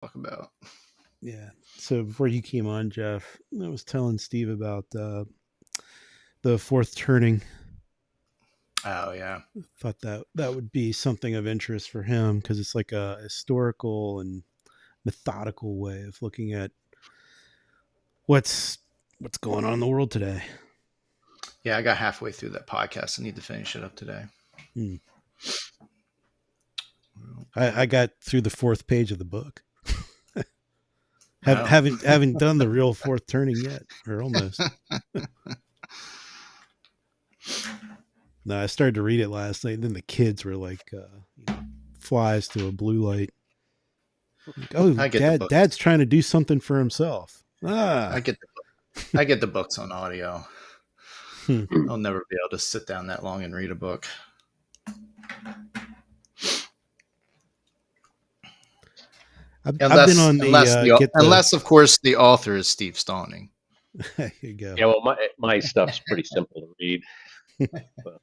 talk about. Yeah. So before you came on, Jeff, I was telling Steve about the fourth turning. Oh yeah, Thought that would be something of interest for him because it's like a historical and methodical way of looking at what's going on in the world today. yeah. I got halfway through that podcast. I need to finish it up today. Hmm. I got through the fourth page of the book. Oh. Haven't done the real fourth turning yet, or almost. No, I started to read it last night, and then the kids were like, flies to a blue light. Like, oh, I get the books. Dad's trying to do something for himself. I get the books on audio. I'll never be able to sit down that long and read a book. I've been on the unless of course the author is Steve Stauning. There you go. Yeah, well, my stuff's pretty simple to read. But,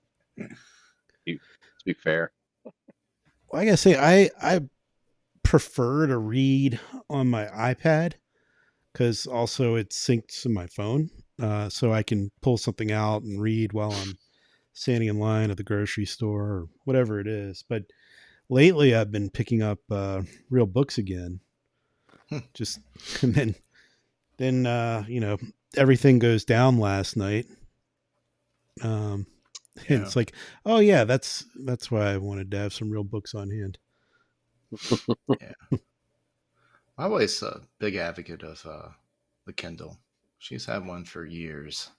to be fair, Well, I gotta say, I prefer to read on my iPad because also it syncs to my phone, so I can pull something out and read while I'm standing in line at the grocery store or whatever it is. But lately, I've been picking up real books again. Just and then everything goes down last night. And it's like, oh yeah, that's why I wanted to have some real books on hand. Yeah. I'm always a big advocate of the Kindle. She's had one for years.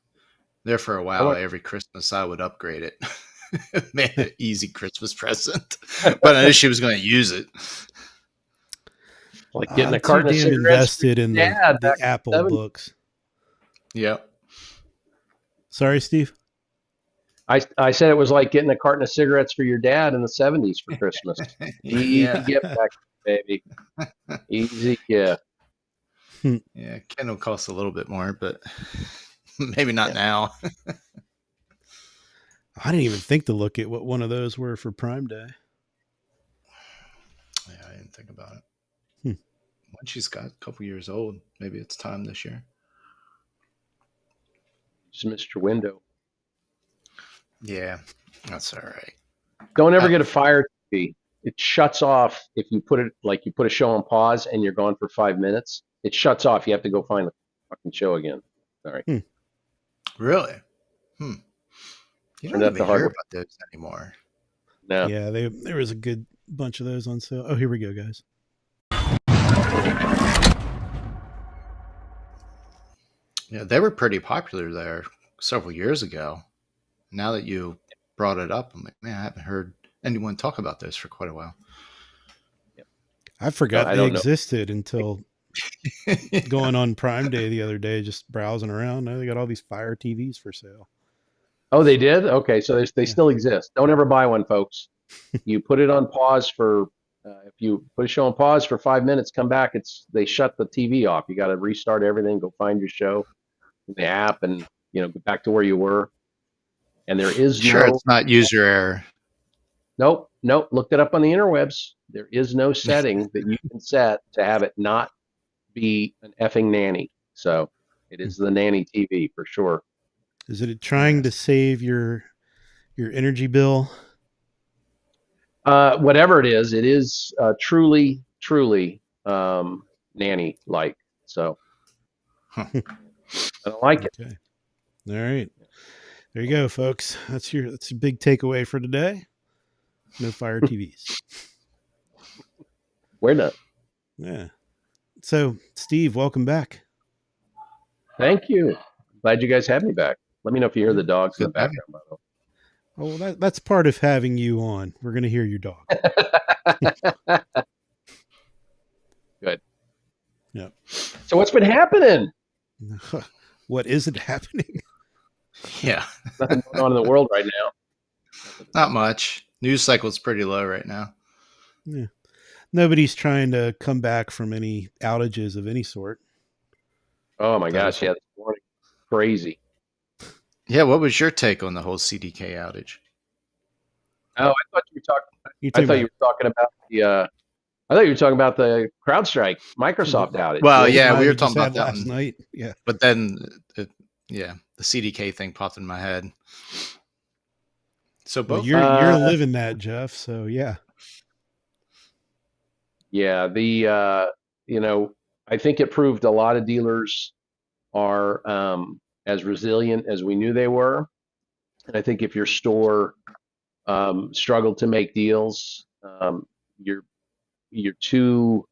There for a while, every Christmas I would upgrade it. Made an easy Christmas present, but I knew she was going to use it. Like getting a carton of cigarettes. Invested in the Apple books. Yep. Sorry, Steve. I said it was like getting a carton of cigarettes for your dad in the 70s for Christmas. Easy gift back, baby. Easy gift. Yeah, Kindle costs a little bit more, but maybe not now. I didn't even think to look at what one of those were for Prime Day. Yeah, I didn't think about it. When she's got a couple years old, maybe it's time this year. Just missed your window. Yeah, that's all right. Don't ever get a Fire TV. It shuts off if you put a show on pause and you're gone for 5 minutes. It shuts off. You have to go find the fucking show again. Sorry. Really? You don't even hear about those anymore. No. Yeah, there was a good bunch of those on sale. Oh, here we go, guys. Yeah, they were pretty popular there several years ago. Now that you brought it up, I'm like, man, I haven't heard anyone talk about those for quite a while. I forgot they existed until going on Prime Day the other day, just browsing around. Now they got all these Fire TVs for sale. Oh, they did? Okay, so they still exist. Don't ever buy one, folks. You put it on pause for, if you put a show on pause for 5 minutes, come back, they shut the TV off. You got to restart everything, go find your show in the app, and go back to where you were. And there is it's not user error. Nope. Looked it up on the interwebs. There is no setting that you can set to have it not be an effing nanny. So it is the nanny TV for sure. Is it trying to save your energy bill? Whatever it is truly nanny-like. So I don't like it. Okay. All right. There you go, folks. That's your big takeaway for today. No Fire TVs. We're done. Yeah. So, Steve, welcome back. Thank you. Glad you guys had me back. Let me know if you hear the dogs in the background. Oh, well, that's part of having you on. We're going to hear your dog. Good. Yeah. So what's been happening? What isn't happening? Yeah. Nothing going on in the world right now. Not much. News cycle's pretty low right now. Yeah. Nobody's trying to come back from any outages of any sort. Oh my gosh, yeah, this morning. Crazy. Yeah, what was your take on the whole CDK outage? Oh, I thought you were talking about I thought you were talking about the CrowdStrike Microsoft outage. Well, The yeah, one we were we talking just about had that last one, night. Yeah. but then, yeah, the CDK thing popped in my head. So Well, both are you're Uh, living that, Jeff. So yeah. yeah, you know, I think it proved a lot of dealers are as resilient as we knew they were. And I think if your store struggled to make deals, you're too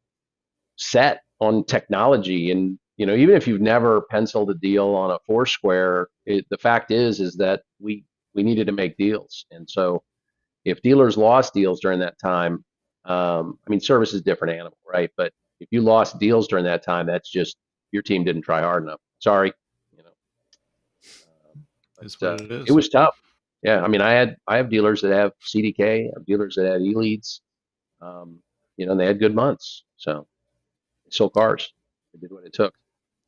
set on technology. And even if you've never penciled a deal on a Foursquare, the fact is that we needed to make deals. And so if dealers lost deals during that time, I mean, service is a different animal, right? But if you lost deals during that time, that's just your team didn't try hard enough. Sorry, you know. is But what it it is. was tough. Yeah, I mean, I have dealers that have CDK, I have dealers that had e-leads, um, and they had good months. So they sold cars. They did what it took.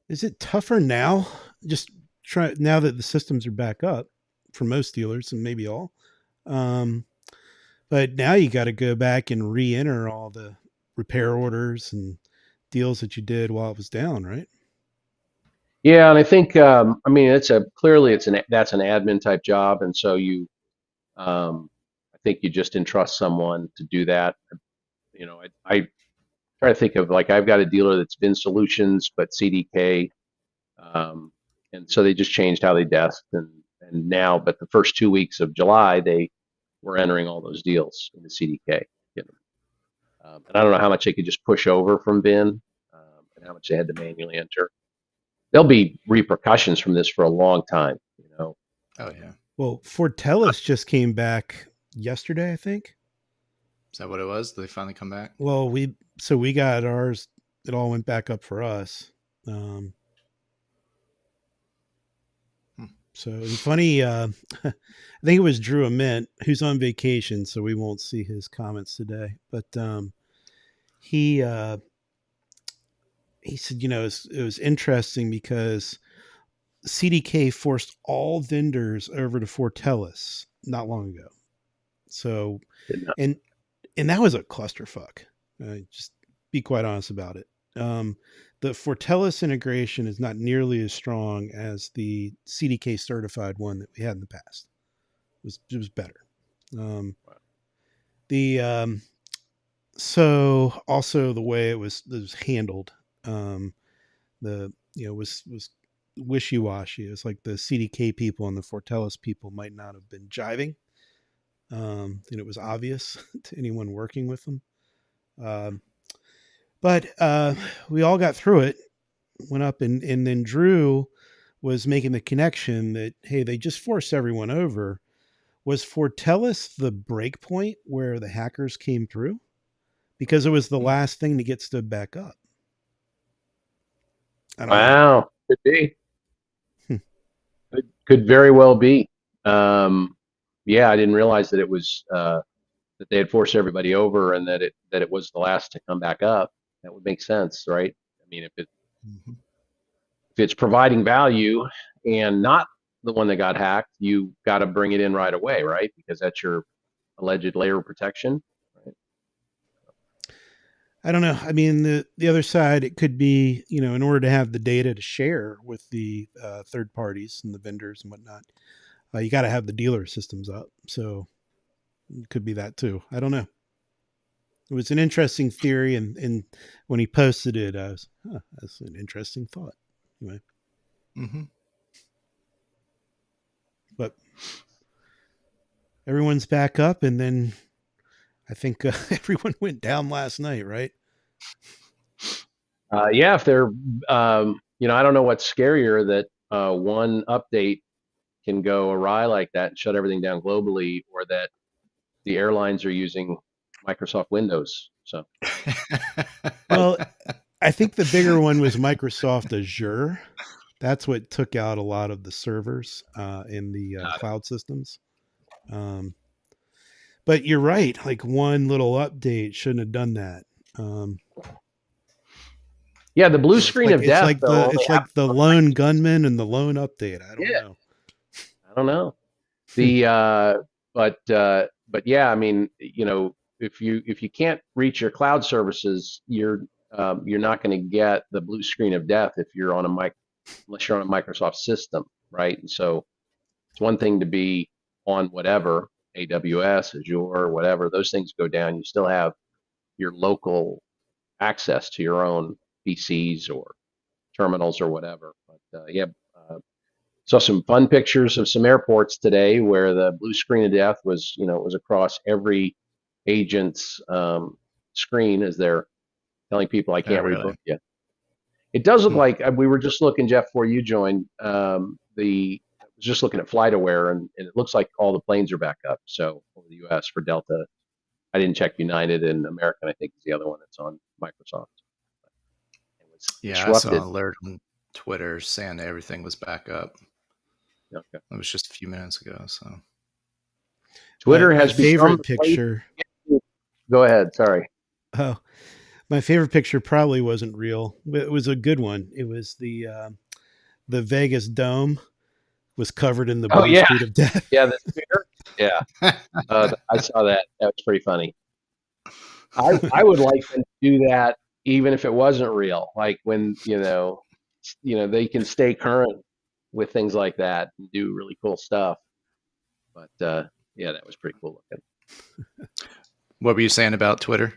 Is it tougher now? Just try now that the systems are back up for most dealers and maybe all. Um, but now you got to go back and re-enter all the repair orders and deals that you did while it was down, right? Yeah, and I think I mean clearly that's an admin type job, and so I think you just entrust someone to do that. I try to think of like I've got a dealer that's been solutions but CDK, um, and so they just changed how they desk and now, but the first 2 weeks of July they were entering all those deals in the CDK. You and I don't know how much they could just push over from VIN, and how much they had to manually enter. There'll be repercussions from this for a long time. Oh yeah, Well, Fortellis just came back yesterday, I think. is that what it was? Did they finally come back? Well, we got ours. It all went back up for us. Um, Hmm. so and funny, I think it was Drew Ament who's on vacation, so we won't see his comments today. But he he said, it was interesting because CDK forced all vendors over to Fortellis not long ago. So, and and that was a clusterfuck. Just be quite honest about it. Um, the Fortellis integration is not nearly as strong as the CDK certified one that we had in the past. It was better. Um, the So also the way it was handled, um, the was wishy washy. It's like the CDK people and the Fortellis people might not have been jiving, and it was obvious to anyone working with them. Um, but we all got through it, went up, and then Drew was making the connection that hey, they just forced everyone over. Was Fortellis the break point where the hackers came through? Because it was the Hmm. last thing to get stood back up. I don't know. Wow, could be. Hmm. Could very well be. Yeah, I didn't realize that it was that they had forced everybody over and that it was the last to come back up. That would make sense, right? I mean, Mm-hmm. if it's providing value and not the one that got hacked, you got to bring it in right away, right? Because that's your alleged layer of protection. Right? I don't know. I mean, the other side, it could be, in order to have the data to share with the third parties and the vendors and whatnot, you got to have the dealer systems up. So it could be that too. I don't know. It was an interesting theory, and when he posted it, I was, that's an interesting thought. Anyway, Mm-hmm. but everyone's back up, and then I think everyone went down last night, right? Yeah, if they're, I don't know what's scarier that one update can go awry like that and shut everything down globally, or that the airlines are using Microsoft Windows. So, Well, I think the bigger one was Microsoft Azure. That's what took out a lot of the servers in the cloud systems. Um, but you're right. Like one little update shouldn't have done that. Um, yeah, the blue it's screen like of it's death like though the only it's like happens the on lone gunman and the lone update. I the don't yeah. know. I don't know the but yeah, I mean, if you can't reach your cloud services, you're not going to get the blue screen of death if you're on a mic unless you're on a Microsoft system, right? And so it's one thing to be on whatever AWS, Azure, whatever those things go down. You still have your local access to your own PCs or terminals or whatever. But yeah, saw some fun pictures of some airports today where the blue screen of death was, it was across every agent's screen as they're telling people, I Oh, can't really? rebook you. It does look Hmm. like we were just looking, Jeff, before you joined. I was just looking at FlightAware, and it looks like all the planes are back up. So over the U.S. for Delta, I didn't check United, and American, I think, is the other one that's on Microsoft. It was Yeah, I saw disrupted. an alert on Twitter saying everything was back up. Okay. It was just a few minutes ago. So Twitter My has become favorite the place. picture. Go ahead. Sorry. Oh, my favorite picture probably wasn't real. It was a good one. It was the Vegas dome was covered in the Oh blue yeah, screen of death. yeah. The sphere. Yeah, I saw that. That was pretty funny. I would like them to do that even if it wasn't real. Like when they can stay current with things like that and do really cool stuff. But yeah, that was pretty cool looking. what were you saying about Twitter?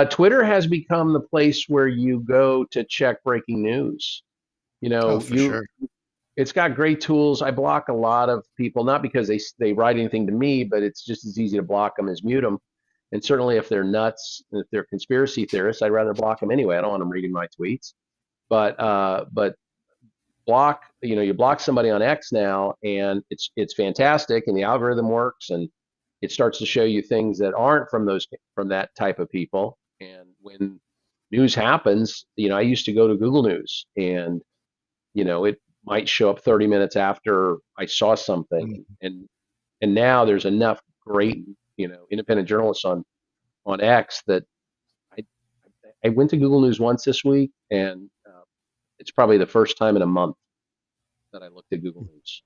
Twitter has become the place where you go to check breaking news. You Oh, know, for you sure. it's got great tools. I block a lot of people, not because they write anything to me, but it's just as easy to block them as mute them. And certainly, if they're nuts, if they're conspiracy theorists, I'd rather block them anyway. I don't want them reading my tweets. But you block somebody on X now, and it's fantastic, and the algorithm works, and it starts to show you things that aren't from that type of people. And when news happens, I used to go to Google News, and it might show up 30 minutes after I saw something, Mm. and now there's enough great independent journalists on X that I I went to Google News once this week, and it's probably the first time in a month that I looked at Google News,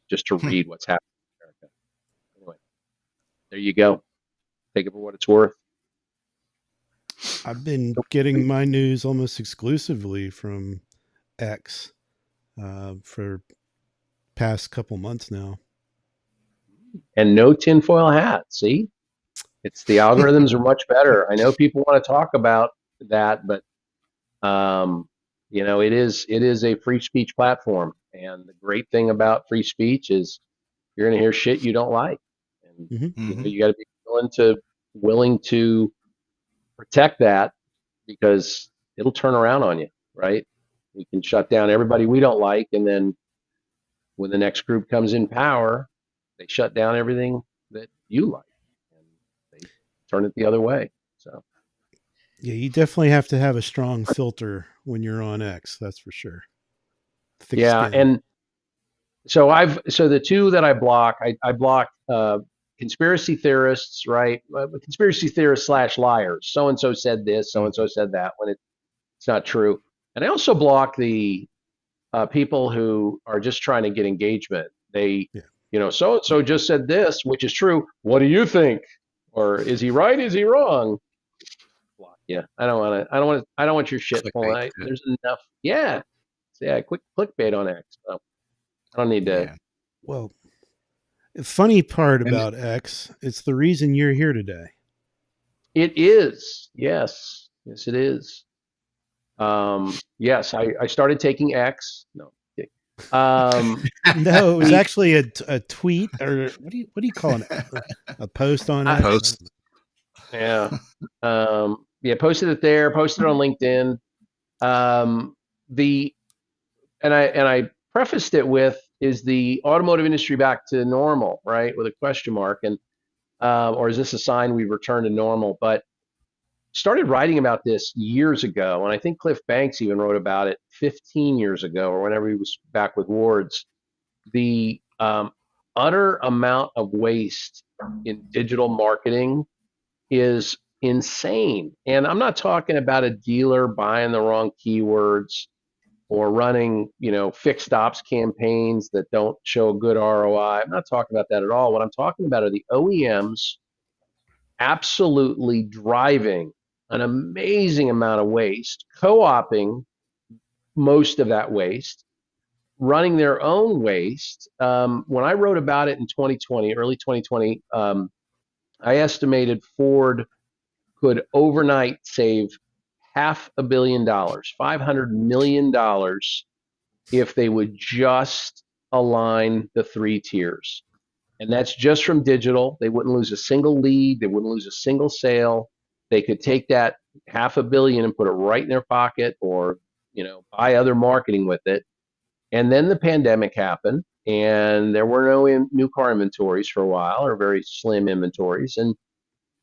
just to read what's happening in America. Anyway, there you go. Take it for what it's worth. I've been getting my news almost exclusively from X for past couple months now. And no tinfoil hat. See, the algorithms are much better. I know people want to talk about that, but it is a free speech platform, and the great thing about free speech is you're going to hear shit you don't like, and Mm-hmm. Mm-hmm. you got to be willing to protect that, because it'll turn around on you, right? We can shut down everybody we don't like, and then when the next group comes in power, they shut down everything that you like, and they turn it the other way. So Yeah, you definitely have to have a strong filter when you're on X. That's for sure. Thick yeah, skin. and so the two that I block, I block conspiracy theorists, right? Conspiracy theorists slash liars. So and so said this, so and so said that, when it's not true. And I also block the people who are just trying to get engagement. They, Yeah. so and so just said this, which is true. What do you think? Or is he right? Is he wrong? Yeah, I don't want to. I don't want your shit Clickbait pulling. shit. There's enough. Yeah, quick clickbait on X. So I don't need to. Yeah. Well, the funny part And about X, it's the reason you're here today. It is. Yes, it is. Yes, I started taking X. No. Okay. No, it was The actually a tweet, or what do you call it? A post on I, X. post. yeah. Yeah, posted it there. Posted it on LinkedIn. The and I prefaced it with, is the automotive industry back to normal, right? With a question mark, and or is this a sign we've returned to normal? But started writing about this years ago, and I think Cliff Banks even wrote about it 15 years ago, or whenever he was back with Ward's. The utter amount of waste in digital marketing is insane. And I'm not talking about a dealer buying the wrong keywords or running, fixed ops campaigns that don't show a good ROI. I'm not talking about that at all. What I'm talking about are the OEMs absolutely driving an amazing amount of waste, co-opting most of that waste, running their own waste. When I wrote about it in 2020, early 2020, I estimated Ford could overnight save $500 million, $500 million, if they would just align the three tiers. And that's just from digital. They wouldn't lose a single lead. They wouldn't lose a single sale. They could take that $500 million and put it right in their pocket, or buy other marketing with it. And then the pandemic happened, and there were no new car inventories for a while, or very slim inventories. And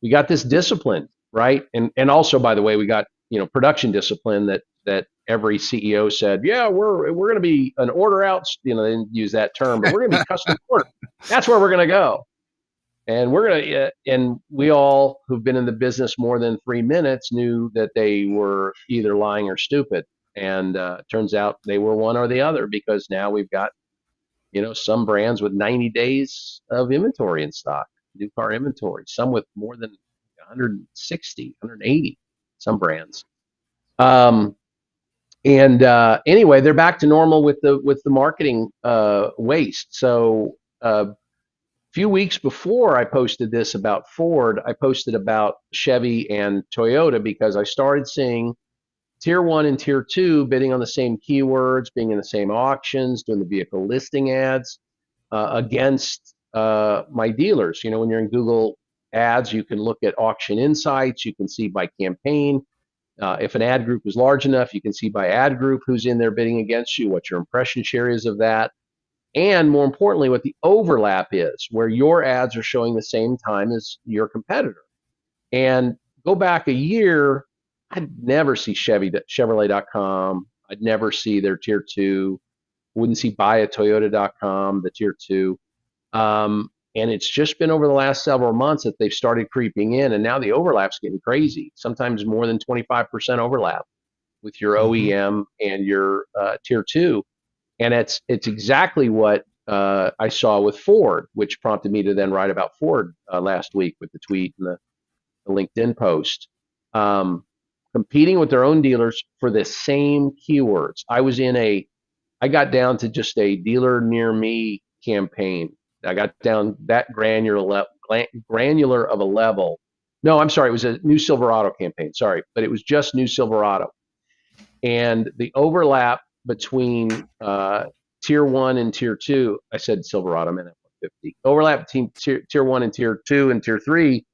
we got this discipline, right? And also, by the way, we got production discipline that every CEO said, yeah, we're going to be an order out. They didn't use that term, but we're going to be custom order. That's where we're going to go. And and we all who've been in the business more than 3 minutes knew that they were either lying or stupid. And turns out they were one or the other, because now we've got, some brands with 90 days of inventory in stock, new car inventory, some with more than 160, 180, some brands. Anyway, they're back to normal with the marketing waste. So few weeks before I posted this about Ford, I posted about Chevy and Toyota, because I started seeing tier one and tier two bidding on the same keywords, being in the same auctions, doing the vehicle listing ads against my dealers. When you're in Google ads, you can look at auction insights. You can see by campaign. If an ad group is large enough, you can see by ad group who's in there bidding against you, what your impression share is of that. And more importantly, what the overlap is, where your ads are showing the same time as your competitor. And go back a year, I'd never see Chevrolet.com. I'd never see their tier two. Wouldn't see buyatoyota.com, the tier two. And it's just been over the last several months that they've started creeping in. And now the overlap's getting crazy, sometimes more than 25% overlap with your OEM and your tier two. And it's exactly what I saw with Ford, which prompted me to then write about Ford last week with the tweet and the LinkedIn post. Competing with their own dealers for the same keywords. I got down to just a dealer near me campaign. I got down that granular of a level. No, I'm sorry, it was a new Silverado campaign. Sorry, but it was just new Silverado. And the overlap between tier one and tier two, I said Silverado, I meant F-150. Overlap between tier one and tier two and tier three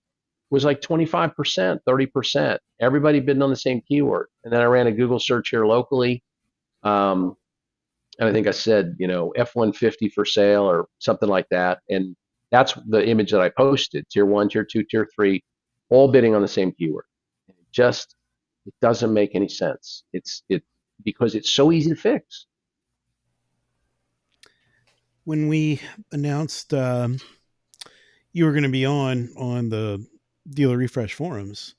was like 25%, 30%. Everybody bidding on the same keyword. And then I ran a Google search here locally. And I think I said, F-150 for sale or something like that. And that's the image that I posted. Tier one, tier two, tier three, all bidding on the same keyword. It doesn't make any sense. Because it's so easy to fix. When we announced you were going to be on the Dealer Refresh forums,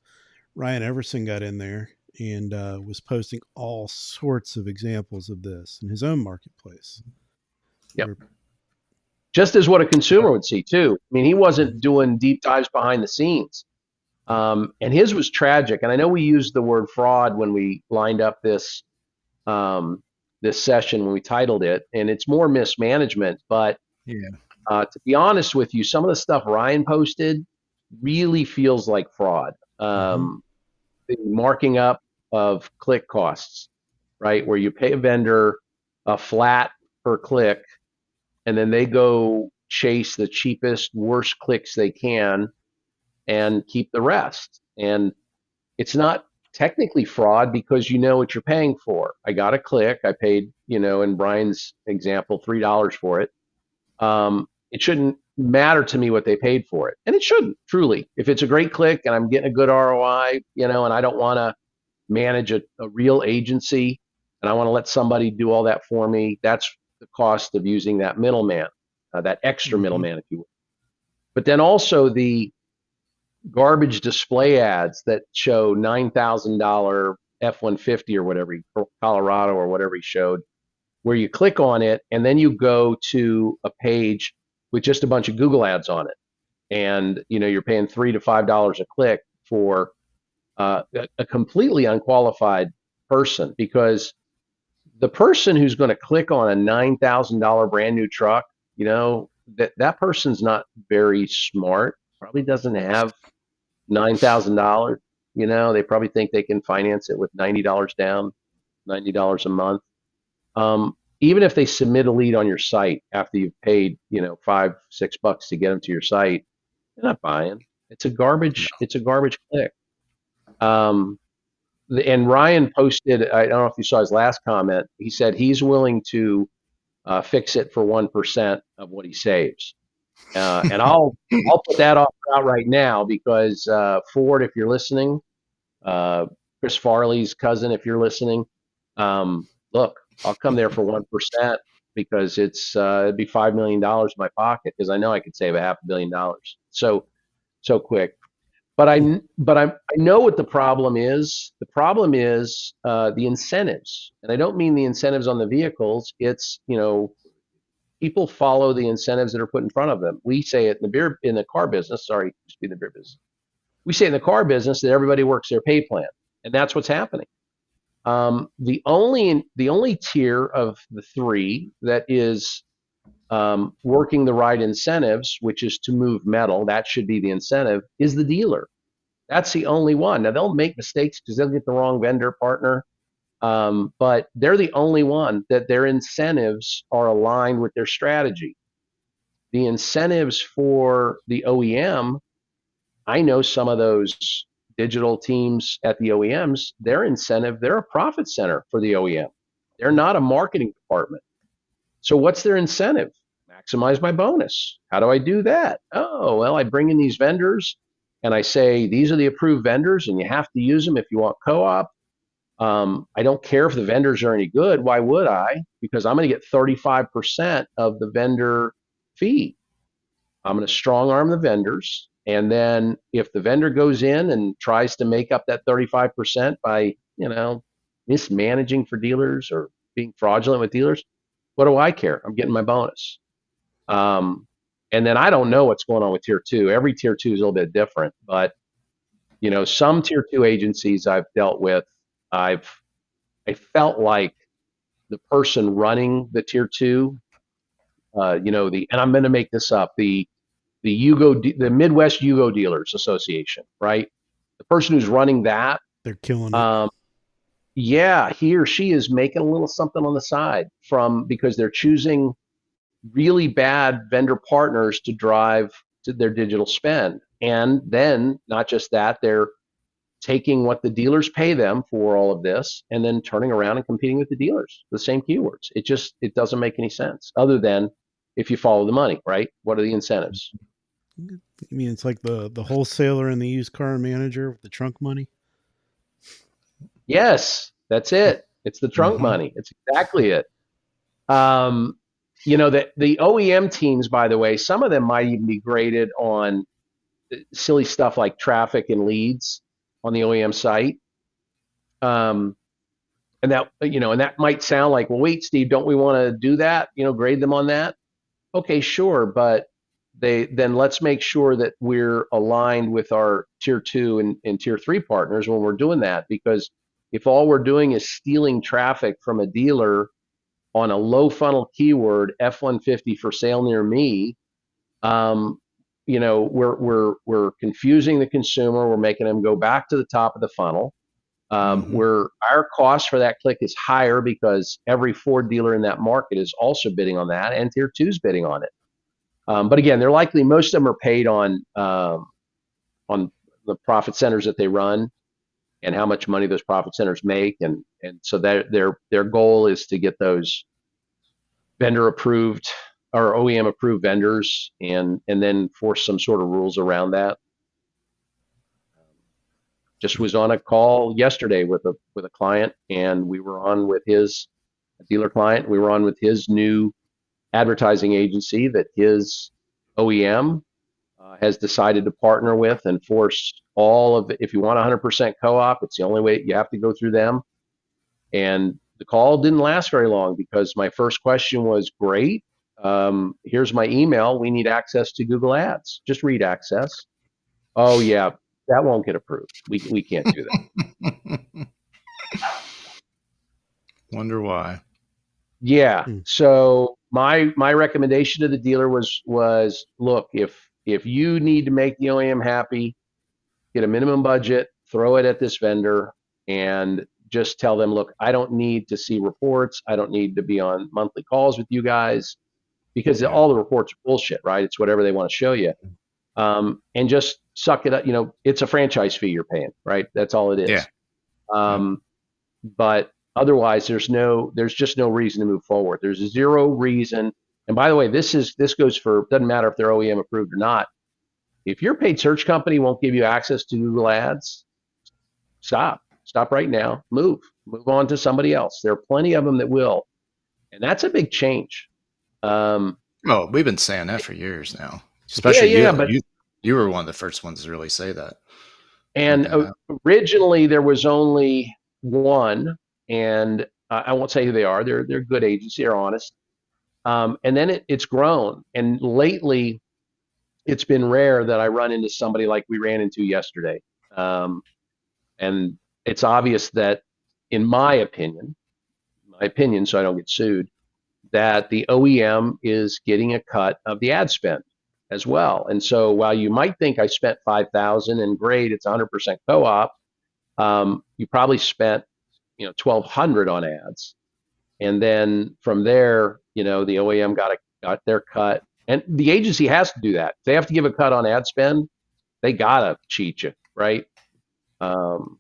Ryan Everson got in there and was posting all sorts of examples of this in his own marketplace. Yep. Just as what a consumer would see too. I mean, he wasn't doing deep dives behind the scenes. And his was tragic. And I know we used the word fraud when we lined up this session, when we titled it, and it's more mismanagement. But to be honest with you, some of the stuff Ryan posted really feels like fraud. The marking up of click costs, right? Where you pay a vendor a flat per click, and then they go chase the cheapest, worst clicks they can and keep the rest. And it's not technically fraud, because you know what you're paying for. I got a click. I paid, in Brian's example, $3 for it. It shouldn't matter to me what they paid for it. And it shouldn't, truly. If it's a great click and I'm getting a good ROI, and I don't want to manage a real agency and I want to let somebody do all that for me, that's the cost of using that middleman, that extra middleman, if you will. But then also the garbage display ads that show $9,000 F-150 or whatever, Colorado or whatever he showed, where you click on it and then you go to a page with just a bunch of Google ads on it. and you're paying $3 to $5 a click for a completely unqualified person, because the person who's going to click on a $9,000 brand new truck, that person's not very smart, probably doesn't have $9,000. They probably think they can finance it with $90 down, $90 a month. Even if they submit a lead on your site after you've paid, $5-6 to get them to your site, they're not buying. It's a No. garbage click. Um, and Ryan posted, I don't know if you saw his last comment. He said he's willing to fix it for 1% of what he saves. And I'll put that off out right now, because Ford, if you're listening, Chris Farley's cousin, if you're listening, look, I'll come there for 1%, because it'd be $5 million in my pocket, because I know I could save $500 million so quick. But I know what the problem is. The problem is the incentives, and I don't mean the incentives on the vehicles. It's people follow the incentives that are put in front of them. We say it in the car business. Sorry, just be in the beer business. We say in the car business that everybody works their pay plan, and that's what's happening. The only tier of the three that is working the right incentives, which is to move metal, that should be the incentive, is the dealer. That's the only one. Now, they'll make mistakes because they'll get the wrong vendor partner, but they're the only one that their incentives are aligned with their strategy. The incentives for the OEM, I know some of those digital teams at the OEMs, their incentive, they're a profit center for the OEM. They're not a marketing department. So what's their incentive? Maximize my bonus. How do I do that? Oh, well, I bring in these vendors and I say, these are the approved vendors and you have to use them if you want co-op. I don't care if the vendors are any good. Why would I? Because I'm going to get 35% of the vendor fee. I'm going to strong arm the vendors. And then if the vendor goes in and tries to make up that 35% by, mismanaging for dealers or being fraudulent with dealers, what do I care? I'm getting my bonus. And then I don't know what's going on with tier two. Every tier two is a little bit different, but some tier two agencies I've dealt with, I felt like the person running the tier two, and I'm going to make this up, the Midwest Yugo Dealers Association, right? The person who's running that, they're killing it. Yeah, he or she is making a little something on the side because they're choosing really bad vendor partners to drive to their digital spend. And then not just that, they're taking what the dealers pay them for all of this and then turning around and competing with the dealers, the same keywords. It doesn't make any sense, other than if you follow the money, right? What are the incentives? You mean it's like the wholesaler and the used car manager with the trunk money? Yes, that's it. It's the trunk money. It's exactly it. The OEM teams, by the way, some of them might even be graded on silly stuff like traffic and leads on the OEM site. And that might sound like, well, wait, Steve, don't we want to do that? Grade them on that. Okay, sure, but then let's make sure that we're aligned with our tier two and tier three partners when we're doing that, because if all we're doing is stealing traffic from a dealer on a low funnel keyword, F-150 for sale near me, we're confusing the consumer. We're making them go back to the top of the funnel. Where our cost for that click is higher because every Ford dealer in that market is also bidding on that, and tier two's bidding on it. But again, they're likely, most of them are paid on the profit centers that they run and how much money those profit centers make, and so their goal is to get those vendor approved or OEM approved vendors, and then force some sort of rules around that. Just was on a call yesterday with a client, and we were on with his dealer client. We were on with his new advertising agency that his OEM has decided to partner with and force all of it. If you want 100% co-op, it's the only way. You have to go through them. And the call didn't last very long because my first question was, great. Here's my email. We need access to Google Ads. Just read access. Oh yeah, that won't get approved. We can't do that. Wonder why. Yeah. So my recommendation to the dealer was look, if you need to make the OEM happy, get a minimum budget, throw it at this vendor, and just tell them, look, I don't need to see reports. I don't need to be on monthly calls with you guys because all the reports are bullshit, right? It's whatever they want to show you. And just suck it up. It's a franchise fee you're paying, right? That's all it is. Yeah. But otherwise, there's just no reason to move forward. There's zero reason. And by the way, this goes for, doesn't matter if they're OEM approved or not. If your paid search company won't give you access to Google Ads, stop right now, move on to somebody else. There are plenty of them that will. And that's a big change. Oh, we've been saying that for years now. Especially but you were one of the first ones to really say that. And originally there was only one, and I won't say who they are. They're a good agency, they're honest. And then it's grown. And lately, it's been rare that I run into somebody like we ran into yesterday. And it's obvious that, in my opinion, so I don't get sued, that the OEM is getting a cut of the ad spend as well. And so while you might think I spent $5,000 and great, it's 100% co-op, you probably spent $1,200 on ads, and then from there, the OEM got their cut, and the agency has to do that. If they have to give a cut on ad spend, they gotta cheat you, right? Imagine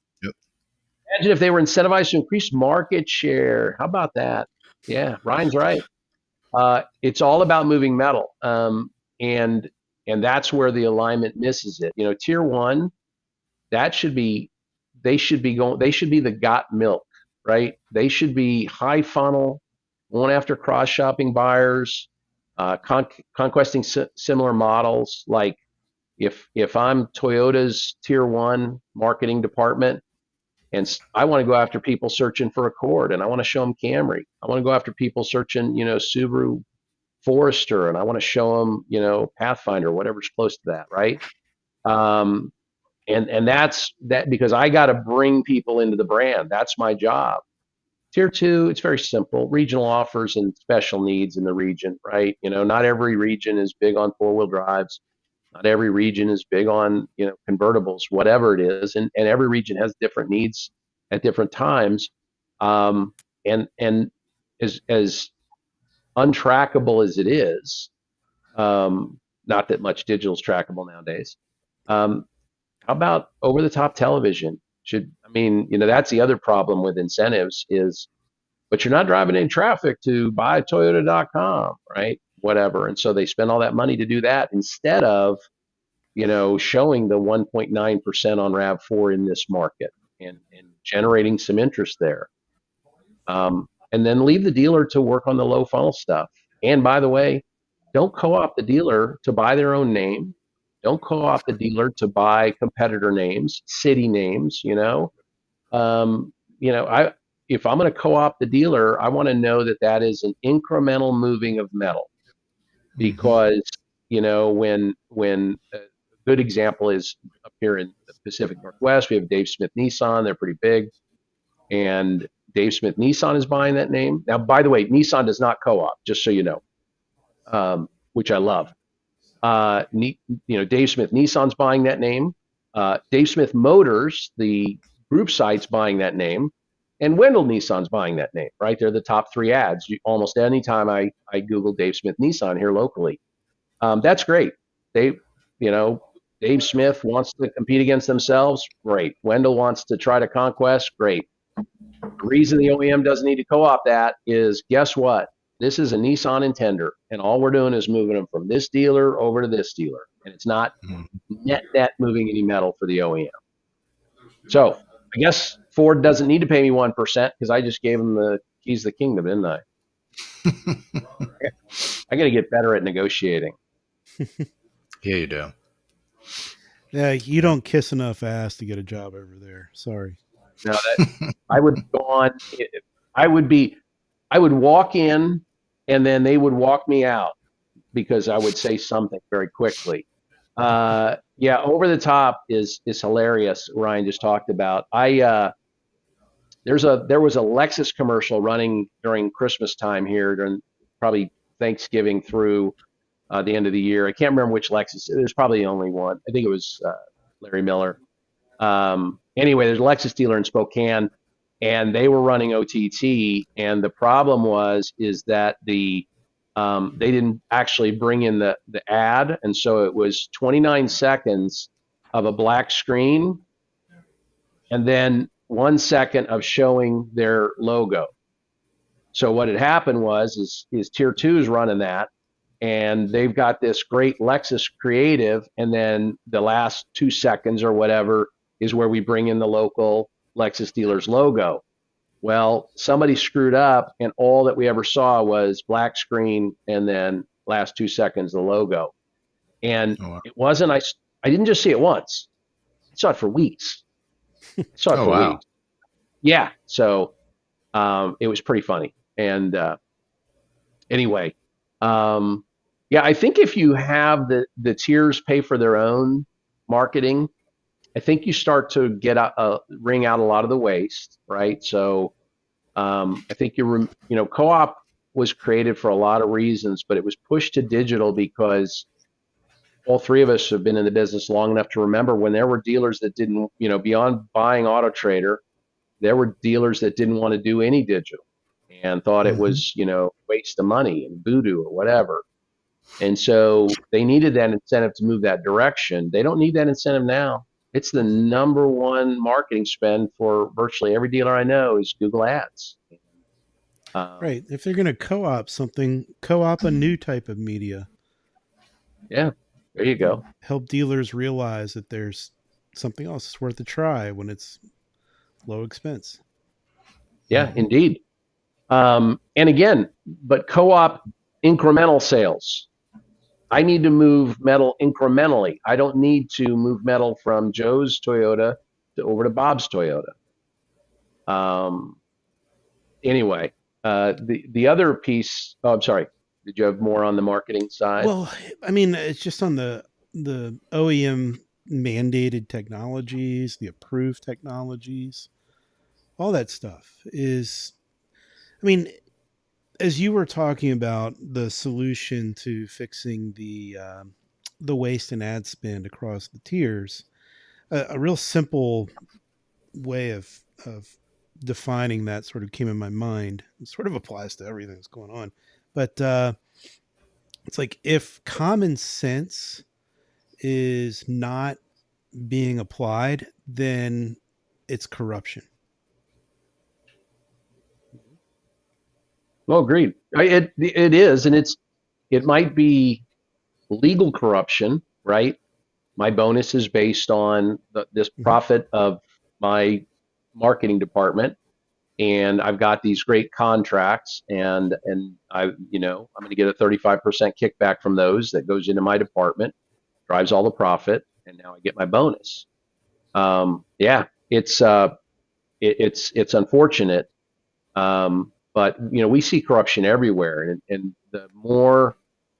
if they were incentivized to increase market share. How about that? Yeah, Ryan's right. It's all about moving metal, and that's where the alignment misses it. Tier 1, they should be the got milk, right? They should be high funnel, going after cross shopping buyers, conquesting similar models. Like if I'm Toyota's tier 1 marketing department, and I want to go after people searching for Accord, and I want to show them Camry. I want to go after people searching, Subaru Forester, and I want to show them, Pathfinder, whatever's close to that, right? And that's that, because I got to bring people into the brand. That's my job. Tier 2, it's very simple. Regional offers and special needs in the region, right? Not every region is big on 4-wheel drives. Not every region is big on, convertibles, whatever it is. And every region has different needs at different times. And as untrackable as it is, not that much digital is trackable nowadays. How about over-the-top television? That's the other problem with incentives is, but you're not driving any traffic to buytoyota.com, right? Whatever. And so they spend all that money to do that instead of, showing the 1.9% on RAV4 in this market and generating some interest there. And then leave the dealer to work on the low funnel stuff. And by the way, don't co-opt the dealer to buy their own name. Don't co-opt the dealer to buy competitor names, city names. If I'm going to co-opt the dealer, I want to know that is an incremental moving of metal, because when a good example is up here in the Pacific Northwest, we have Dave Smith Nissan. They're pretty big, and Dave Smith Nissan is buying that name. Now, by the way, Nissan does not co-op, just so you know, which I love. Dave Smith Nissan's buying that name. Dave Smith Motors, the group site's buying that name. And Wendell Nissan's buying that name, right? They're the top 3 ads. Almost any time I Google Dave Smith Nissan here locally. That's great. Dave Smith wants to compete against themselves. Great. Wendell wants to try to conquest. Great. The reason the OEM doesn't need to co-opt that is, guess what? This is a Nissan Intender, and all we're doing is moving them from this dealer over to this dealer, and it's not net moving any metal for the OEM. So I guess Ford doesn't need to pay me 1% because I just gave them the keys to the kingdom, didn't I? I got to get better at negotiating. Yeah, you do. Yeah, you don't kiss enough ass to get a job over there. Sorry. No, I would go on. I would walk in and then they would walk me out because I would say something very quickly. Yeah, over the top is hilarious. Ryan just talked about. There was a Lexus commercial running during Christmas time here, during probably Thanksgiving through the end of the year. I can't remember which Lexus. There's probably only one. I think it was Larry Miller. Anyway, there's a Lexus dealer in Spokane, and they were running OTT. And the problem is that they didn't actually bring in the ad, and so it was 29 seconds of a black screen, and then 1 second of showing their logo. So what had happened is Tier 2 is running that, and they've got this great Lexus creative, and then the last 2 seconds or whatever is where we bring in the local Lexus dealer's logo. Well, somebody screwed up, and all that we ever saw was black screen and then last 2 seconds the logo. And Oh, wow. it wasn't I didn't just see it once. I saw it for weeks. I saw it Oh, for wow. weeks. Yeah. So it was pretty funny. And anyway, yeah, I think if you have the tiers pay for their own marketing, I think you start to get ring out a lot of the waste, right? So I think co-op was created for a lot of reasons, but it was pushed to digital because all three of us have been in the business long enough to remember when there were dealers that didn't, beyond buying Auto Trader, there were dealers that didn't want to do any digital and thought it was, waste of money and voodoo or whatever. And so they needed that incentive to move that direction. They don't need that incentive now. It's the number one marketing spend for virtually every dealer I know is Google Ads. Right. If they're going to co-op something, co-op a new type of media. Yeah, there you go. Help dealers realize that there's something else that's worth a try when it's low expense. Yeah, indeed. And again, but co-op incremental sales. I need to move metal incrementally. I don't need to move metal from Joe's Toyota over to Bob's Toyota. Anyway, the other piece. Oh, I'm sorry. Did you have more on the marketing side? Well, I mean, it's just on the OEM mandated technologies, the approved technologies, all that stuff is. I mean, as you were talking about the solution to fixing the waste and ad spend across the tiers, a real simple way of defining that sort of came in my mind. It sort of applies to everything that's going on, but it's like if common sense is not being applied, then it's corruption. Well, agreed. It is, and it might be legal corruption, right? My bonus is based on this profit of my marketing department, and I've got these great contracts, and I'm going to get a 35% kickback from those that goes into my department, drives all the profit, and now I get my bonus. Yeah, it's unfortunate, but we see corruption everywhere, and the more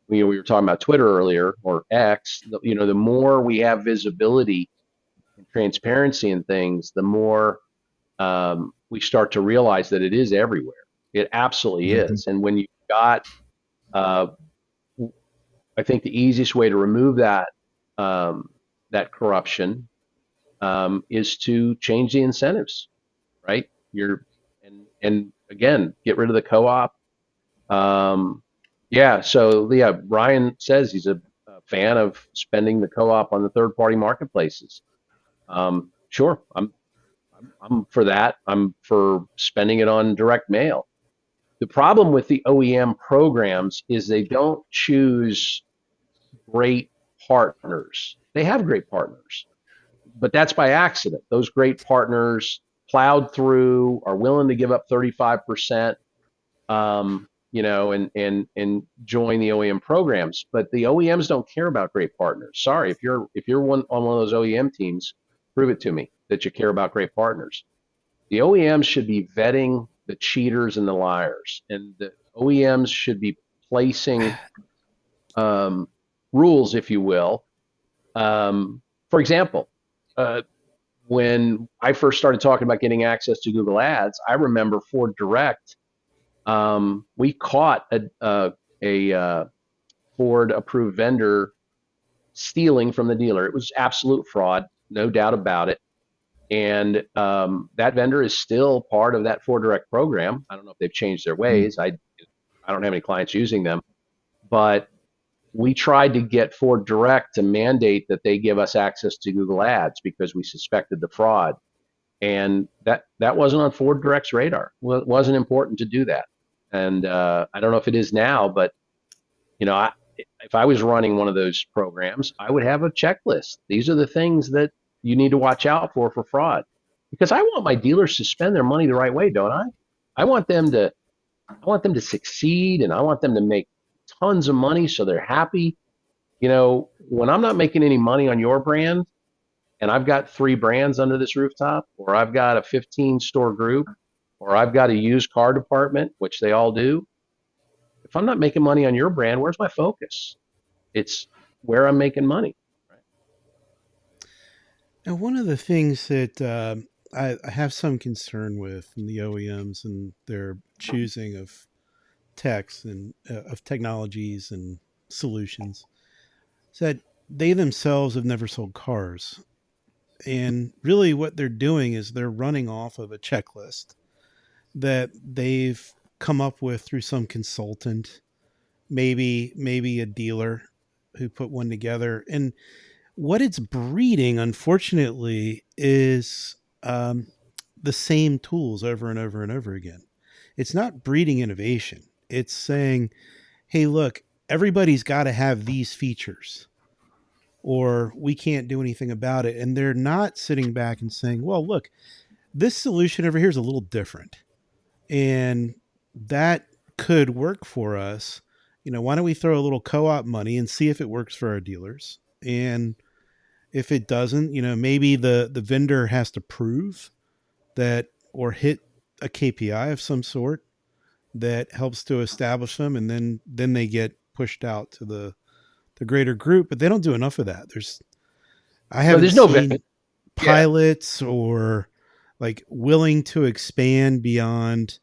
we were talking about Twitter earlier or X, the more we have visibility and transparency in things, the more we start to realize that it is everywhere. It absolutely is. And when you've got, I think the easiest way to remove that corruption is to change the incentives, right? And again, get rid of the co-op. Yeah. So yeah, Ryan says he's a fan of spending the co-op on the third-party marketplaces. Sure, I'm for that. I'm for spending it on direct mail. The problem with the OEM programs is they don't choose great partners. They have great partners, but that's by accident. Those great partners plowed through, are willing to give up 35%, and join the OEM programs. But the OEMs don't care about great partners. Sorry, if you're on one of those OEM teams, prove it to me that you care about great partners. The OEMs should be vetting the cheaters and the liars. And OEMs should be placing rules, if you will. For example, when I first started talking about getting access to Google Ads, I remember Ford Direct. We caught a Ford approved vendor stealing from the dealer. It was absolute fraud, no doubt about it. And that vendor is still part of that Ford Direct program. I don't know if they've changed their ways. I don't have any clients using them, but we tried to get Ford Direct to mandate that they give us access to Google Ads because we suspected the fraud, and that wasn't on Ford Direct's radar. Well, it wasn't important to do that, and I don't know if it is now, but if I was running one of those programs, I would have a checklist. These are the things that you need to watch out for fraud, because I want my dealers to spend their money the right way, don't I? I want them to I want them to succeed, and I want them to make tons of money so they're happy. When I'm not making any money on your brand and I've got 3 brands under this rooftop, or I've got a 15 store group, or I've got a used car department, which they all do, if I'm not making money on your brand, where's my focus? It's where I'm making money. Now, one of the things that I have some concern with in the OEMs and their choosing of techs and of technologies and solutions is that they themselves have never sold cars. And really, what they're doing is they're running off of a checklist that they've come up with through some consultant, maybe a dealer who put one together. And what it's breeding, unfortunately, is the same tools over and over and over again. It's not breeding innovation. It's saying, hey, look, everybody's got to have these features, or we can't do anything about it. And they're not sitting back and saying, well, look, this solution over here is a little different. And that could work for us. Why don't we throw a little co-op money and see if it works for our dealers? And if it doesn't, maybe the vendor has to prove that or hit a KPI of some sort that helps to establish them, and then they get pushed out to the greater group. But they don't do enough of that. I No, haven't there's no seen yeah. pilots or like willing to expand beyond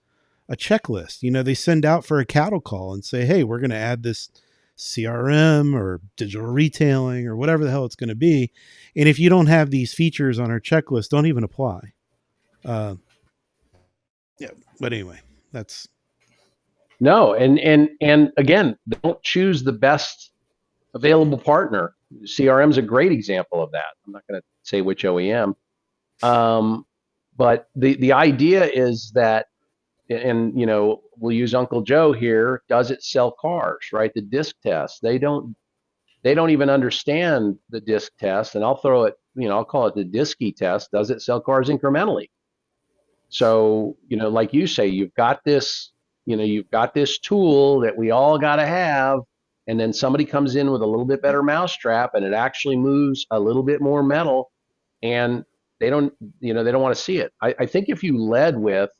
a checklist. They send out for a cattle call and say, hey, we're going to add this CRM or digital retailing or whatever the hell it's going to be. And if you don't have these features on our checklist, don't even apply. Uh, yeah. But anyway, that's. No, and again, don't choose the best available partner. CRM is a great example of that. I'm not going to say which OEM, but the idea is that, and we'll use Uncle Joe here. Does it sell cars? Right? The disc test. They don't even understand the disc test, and I'll throw it. I'll call it the disky test. Does it sell cars incrementally? So, like you say, you've got this tool that we all got to have, and then somebody comes in with a little bit better mousetrap, and it actually moves a little bit more metal, and they don't want to see it. I think if you led with,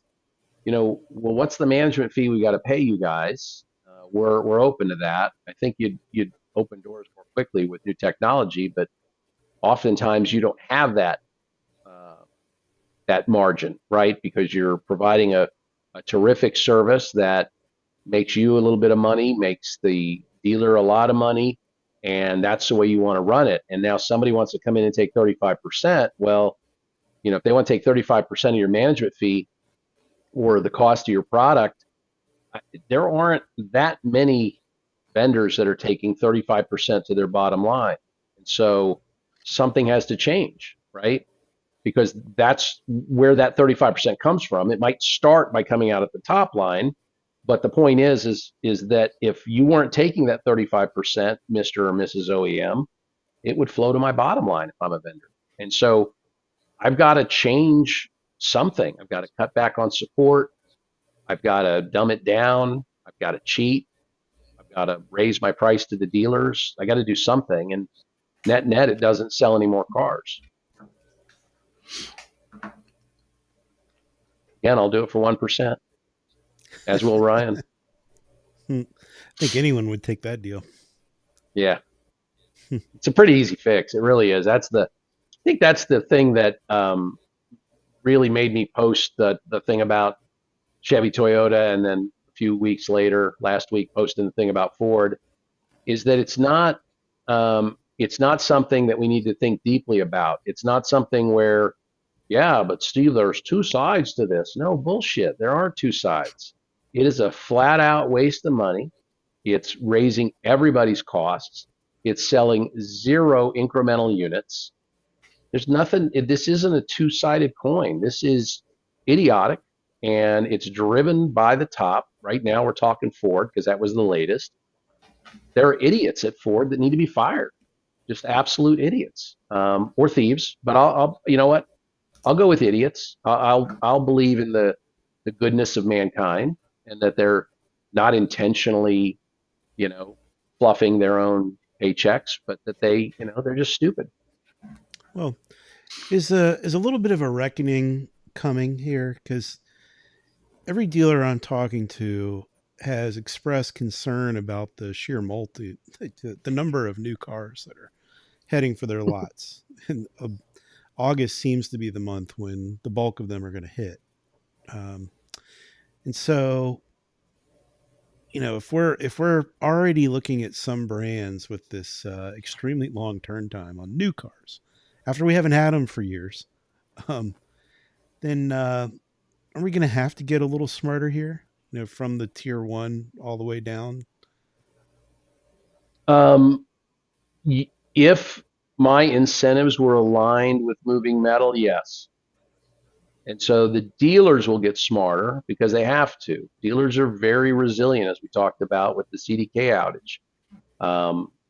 well, what's the management fee we got to pay you guys? We're open to that. I think you'd open doors more quickly with new technology, but oftentimes you don't have uh, that margin, right? Because you're providing a terrific service that makes you a little bit of money, makes the dealer a lot of money, and that's the way you want to run it. And now somebody wants to come in and take 35%. Well, if they want to take 35% of your management fee or the cost of your product, there aren't that many vendors that are taking 35% to their bottom line. And so something has to change, right? Because that's where that 35% comes from. It might start by coming out at the top line, but the point is that if you weren't taking that 35%, Mr. or Mrs. OEM, it would flow to my bottom line if I'm a vendor. And so I've got to change something. I've got to cut back on support. I've got to dumb it down. I've got to cheat. I've got to raise my price to the dealers. I got to do something. And net, it doesn't sell any more cars. Again, I'll do it for 1%, as will Ryan. I think anyone would take that deal. Yeah, it's a pretty easy fix. It really is. I think that's the thing that really made me post the thing about Chevy Toyota, and then a few weeks later, last week, posting the thing about Ford, is that it's not something that we need to think deeply about. It's not something where, yeah, but Steve, there's two sides to this. No, bullshit. There aren't two sides. It is a flat out waste of money. It's raising everybody's costs. It's selling zero incremental units. There's nothing, this isn't a two sided coin. This is idiotic, and it's driven by the top. Right now, we're talking Ford because that was the latest. There are idiots at Ford that need to be fired, just absolute idiots, or thieves. But you know what? I'll go with idiots. I'll believe in the goodness of mankind, and that they're not intentionally, you know, fluffing their own paychecks, but that they're just stupid. Well, is a little bit of a reckoning coming here, because every dealer I'm talking to has expressed concern about the sheer the number of new cars that are heading for their lots. And August seems to be the month when the bulk of them are going to hit. Um, and so, if we're already looking at some brands with this extremely long turn time on new cars, after we haven't had them for years, um, then are we going to have to get a little smarter here? From the tier one all the way down. Um, if my incentives were aligned with moving metal, yes. And so the dealers will get smarter because they have to. Dealers are very resilient, as we talked about with the CDK outage.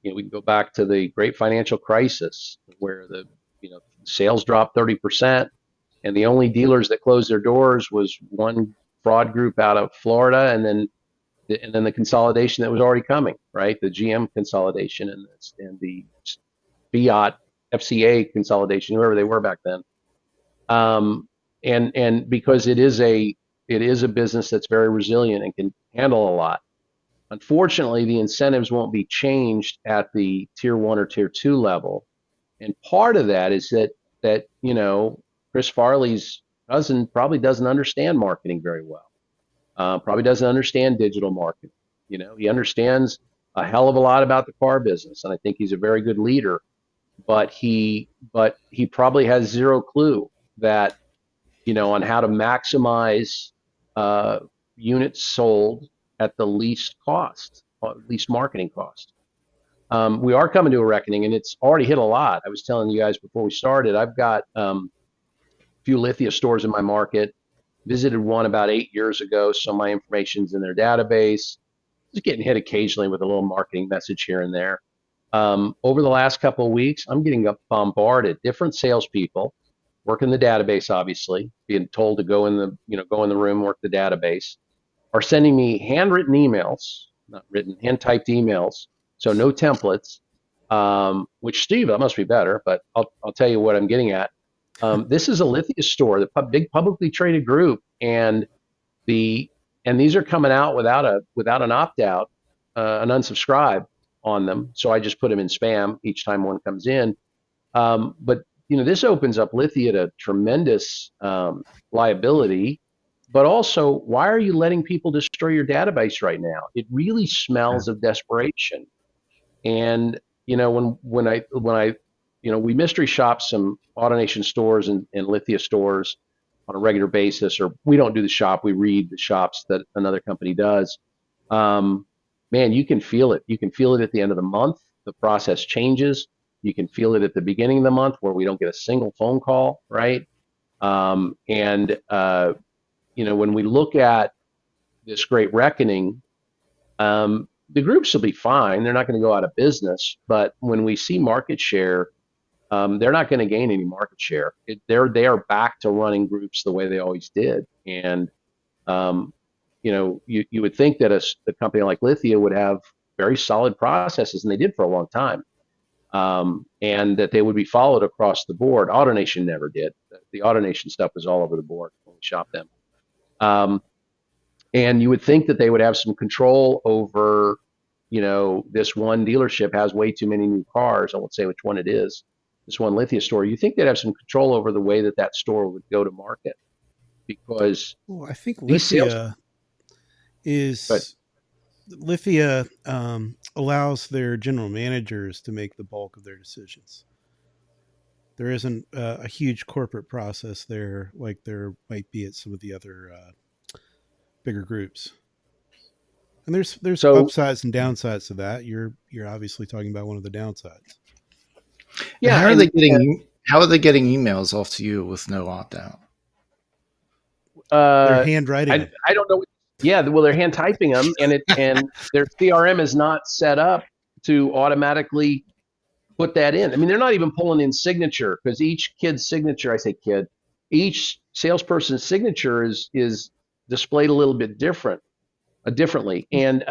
We can go back to the great financial crisis where the sales dropped 30%, and the only dealers that closed their doors was one fraud group out of Florida, and then the consolidation that was already coming, right? The GM consolidation and the Fiat FCA consolidation, whoever they were back then. Um, and because it is a business that's very resilient and can handle a lot. Unfortunately, the incentives won't be changed at the tier one or tier two level, and part of that is that Chris Farley's cousin probably doesn't understand marketing very well. Probably doesn't understand digital marketing. He understands a hell of a lot about the car business, and I think he's a very good leader. But he probably has zero clue that on how to maximize uh, units sold at the least cost, least marketing cost. We are coming to a reckoning, and it's already hit a lot. I was telling you guys before we started, I've got a few Lithia stores in my market. Visited one about 8 years ago, so my information's in their database. Just getting hit occasionally with a little marketing message here and there. Over the last couple of weeks, I'm getting bombarded. Different salespeople working the database, obviously, being told to go in the room, work the database, are sending me handwritten emails, not written, hand typed emails, so no templates. Which, Steve, that must be better, but I'll tell you what I'm getting at. This is a Lithia store, the big publicly traded group, and these are coming out without an opt out, an unsubscribe on them. So I just put them in spam each time one comes in. But this opens up Lithia to tremendous liability. But also, why are you letting people destroy your database right now? It really smells of desperation. And when I we mystery shop some AutoNation stores and Lithia stores on a regular basis, or we don't do the shop, we read the shops that another company does. Um, Man, you can feel it. You can feel it at the end of the month. The process changes. You can feel it at the beginning of the month where we don't get a single phone call, right? And when we look at this great reckoning, the groups will be fine. They're not going to go out of business. But when we see market share, they're not going to gain any market share. They are back to running groups the way they always did. And you would think that a company like Lithia would have very solid processes, and they did for a long time, and that they would be followed across the board. AutoNation never did. The AutoNation stuff was all over the board when we shopped them. Um, And you would think that they would have some control over, this one dealership has way too many new cars. I won't say which one it is. This one Lithia store. You think they'd have some control over the way that that store would go to market because Well, I think these sales. But Lithia allows their general managers to make the bulk of their decisions. There isn't a huge corporate process there like there might be at some of the other bigger groups. And there's so upsides and downsides to that. You're obviously talking about one of the downsides. And yeah, and how are they getting emails off to you with no opt out? They're uh, handwriting them. I don't know. Yeah, well, they're hand typing them, and their CRM is not set up to automatically put that in. I mean, they're not even pulling in signature because each kid's signature, I say kid, each salesperson's signature is displayed a little bit differently, and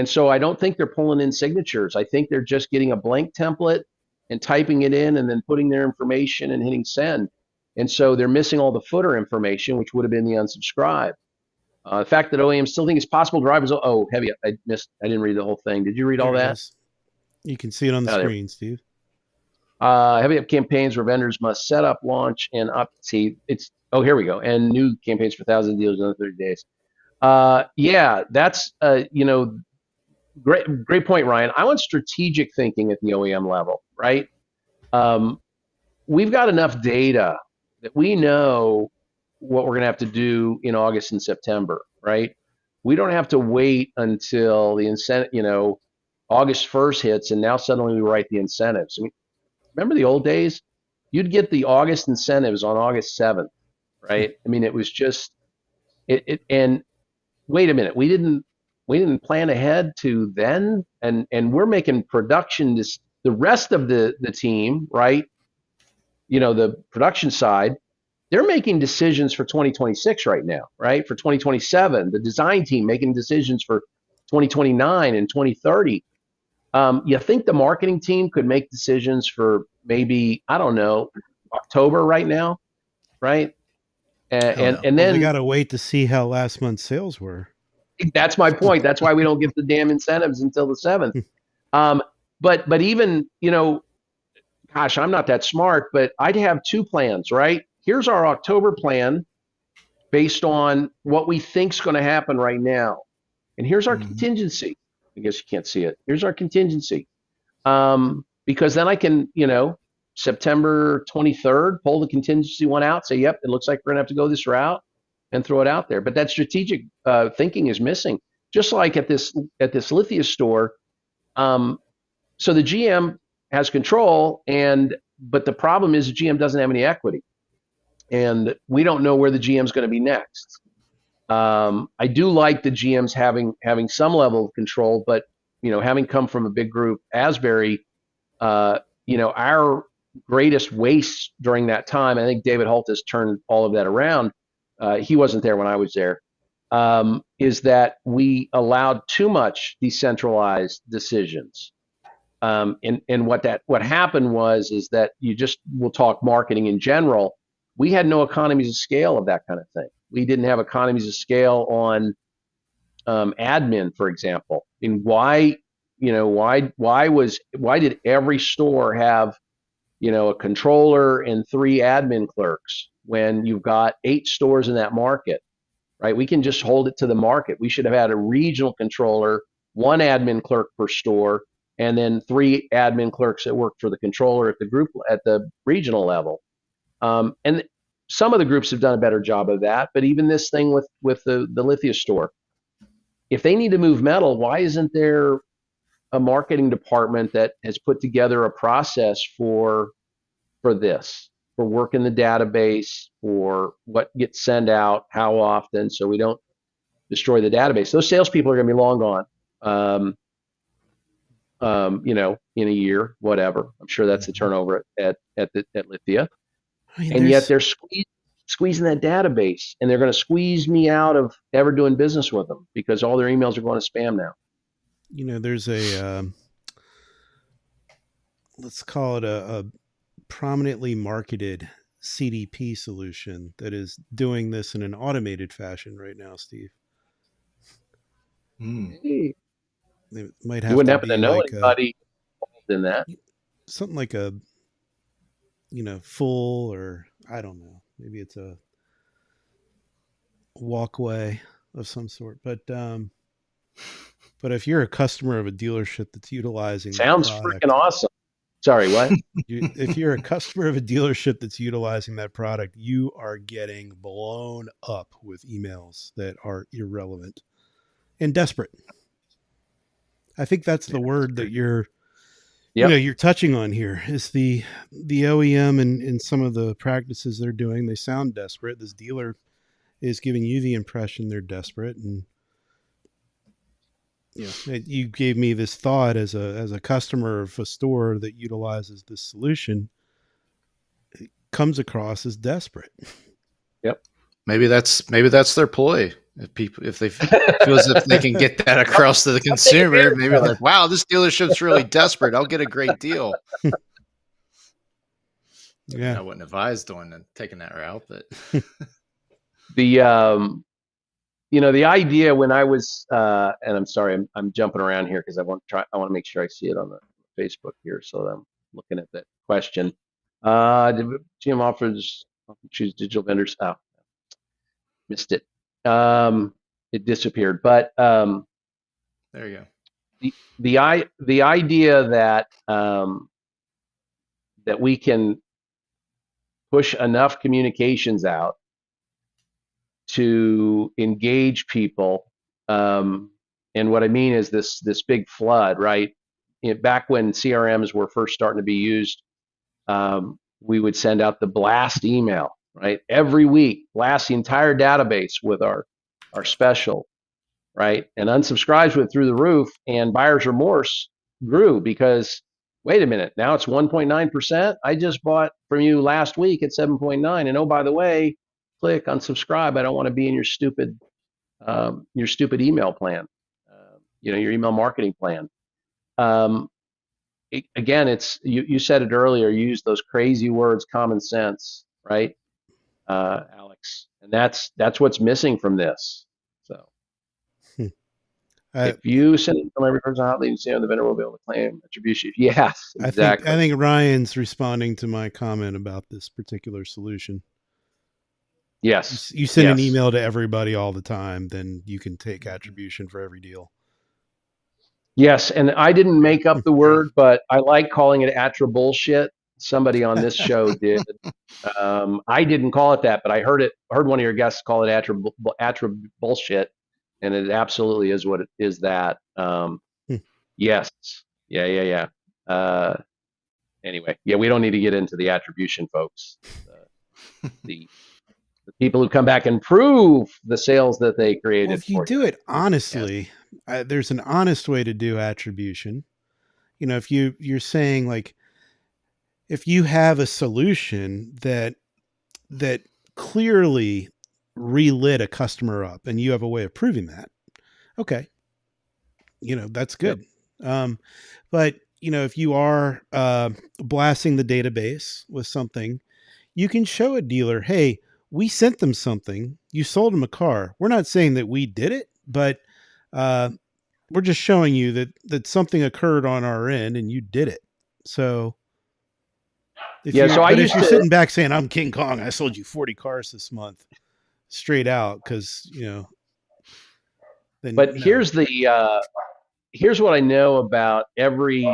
so I don't think they're pulling in signatures. I think they're just getting a blank template and typing it in, and then putting their information and hitting send. And so they're missing all the footer information, which would have been the unsubscribe. The fact that OEMs still think it's possible drivers. Oh, heavy. I missed. I didn't read the whole thing. Did you read all There it that? is. You can see it on the Oh, there. screen, Steve. Heavy up campaigns where vendors must set up, launch, and up. See, it's. Oh, here we go. And new campaigns for thousands of deals in under 30 days. Yeah, that's great point, Ryan. I want strategic thinking at the OEM level, right? Um, we've got enough data that we know what we're going to have to do in August and September, right? We don't have to wait until the incentive, August 1st hits, and now suddenly we write the incentives. I mean, remember the old days? You'd get the August incentives on August 7th, right? I mean, it was just and wait a minute, we didn't plan ahead to then, and we're making production this the rest of the team, right? The production side, they're making decisions for 2026 right now, right? For 2027, the design team making decisions for 2029 and 2030. You think the marketing team could make decisions for maybe, I don't know, October right now, right? And Hell and, no. and Well, they got then to wait to see how last month's sales were. that's my point. That's why we don't get the damn incentives until the 7th. Um, but even, gosh, I'm not that smart, but I'd have two plans, right? Here's our October plan based on what we think's going to happen right now. And here's our Mhm. contingency. I guess you can't see it. Here's our contingency. Because then I can, September 23rd, pull the contingency one out, say, yep, it looks like we're going to have to go this route and throw it out there. But that strategic thinking is missing. Just like at this Lithia store, so the GM has control, but the problem is the GM doesn't have any equity, and we don't know where the GM is going to be next. I do like the GMs having some level of control, but having come from a big group, Asbury, our greatest waste during that time. I think David Holt has turned all of that around. He wasn't there when I was there. Is that we allowed too much decentralized decisions. And what happened is that we'll talk marketing in general. We had no economies of scale of that kind of thing. We didn't have economies of scale on admin, for example. And why did every store have a controller and 3 admin clerks when you've got 8 stores in that market, right? We can just hold it to the market. We should have had a regional controller, 1 admin clerk per store, and then 3 admin clerks that work for the controller at the regional level. And some of the groups have done a better job of that. But even this thing with the Lithia store, if they need to move metal, why isn't there a marketing department that has put together a process for this, for work in the database, for what gets sent out, how often, so we don't destroy the database? Those salespeople are going to be long gone. In a year, whatever. I'm sure that's the turnover at Lithia, I mean, and yet there's they're squeezing that database, and they're going to squeeze me out of ever doing business with them because all their emails are going to spam now. there's a let's call it a prominently marketed CDP solution that is doing this in an automated fashion right now, Steve. Hey, It might you have wouldn't to happen to be know like anybody involved in that. something like a full, or I don't know, maybe it's a walkway of some sort. But if you're a customer of a dealership that's utilizing that Sounds freaking product, awesome. Sorry, what? if you're a customer of a dealership that's utilizing that product, you are getting blown up with emails that are irrelevant and desperate. I think that's Yeah, the word that you're Yep. you're touching on here is the OEM and some of the practices they're doing. They sound desperate. This dealer is giving you the impression they're desperate, and you gave me this thought as a customer of a store that utilizes this solution, it comes across as desperate. Yep. maybe that's their ploy. If they feel as if they can get that across to the I'll take consumer, advantage maybe of like, wow, this dealership's really desperate. I'll get a great deal. I mean, Yeah. I wouldn't advise taking that route, but The the idea when I was and I'm sorry, I'm jumping around here because I want to make sure I see it on the Facebook here, so I'm looking at that question. GM offers choose digital vendors. Oh, missed it. It disappeared. But there you go. the idea that that we can push enough communications out to engage people. And what I mean is this big flood, right? Back when CRMs were first starting to be used, we would send out the blast email, right? Every week, blast the entire database with our special, right? And unsubscribes went through the roof, and buyer's remorse grew because wait a minute, now it's 1.9%. I just bought from you last week at 7.9, and oh by the way, click unsubscribe. I don't want to be in your stupid email plan, your email marketing plan. Um, Again, it's you said it earlier. You used those crazy words, common sense, right, Alex? And that's what's missing from this. So I if you send it from every person hotly, you see the vendor will be able to claim attribution. Yes, I exactly. think Ryan's responding to my comment about this particular solution. Yes, You send an yes. email to everybody all the time, then you can take attribution for every deal. Yes, and I didn't make up the word, but I like calling it attra bullshit. Somebody on this show did. I didn't call it that, but I heard one of your guests call it attra bullshit, and it absolutely is what it is. That yes, yeah, yeah, yeah. Anyway, yeah, we don't need to get into the attribution, folks. The the people who come back and prove the sales that they Well, created if you for do it Yes. honestly, there's an honest way to do attribution. If you're saying like if you have a solution that clearly relit a customer up and you have a way of proving that, okay, that's you. Yep. good. But if you are blasting the database with something, you can show a dealer, hey, we sent them something, you sold them a car. We're not saying that we did it, but uh, we're just showing you that something occurred on our end and you did it. So Yeah. So I if used you're to. sitting back saying I'm King Kong, I sold you 40 cars this month, straight out, because then But no. here's what I know about every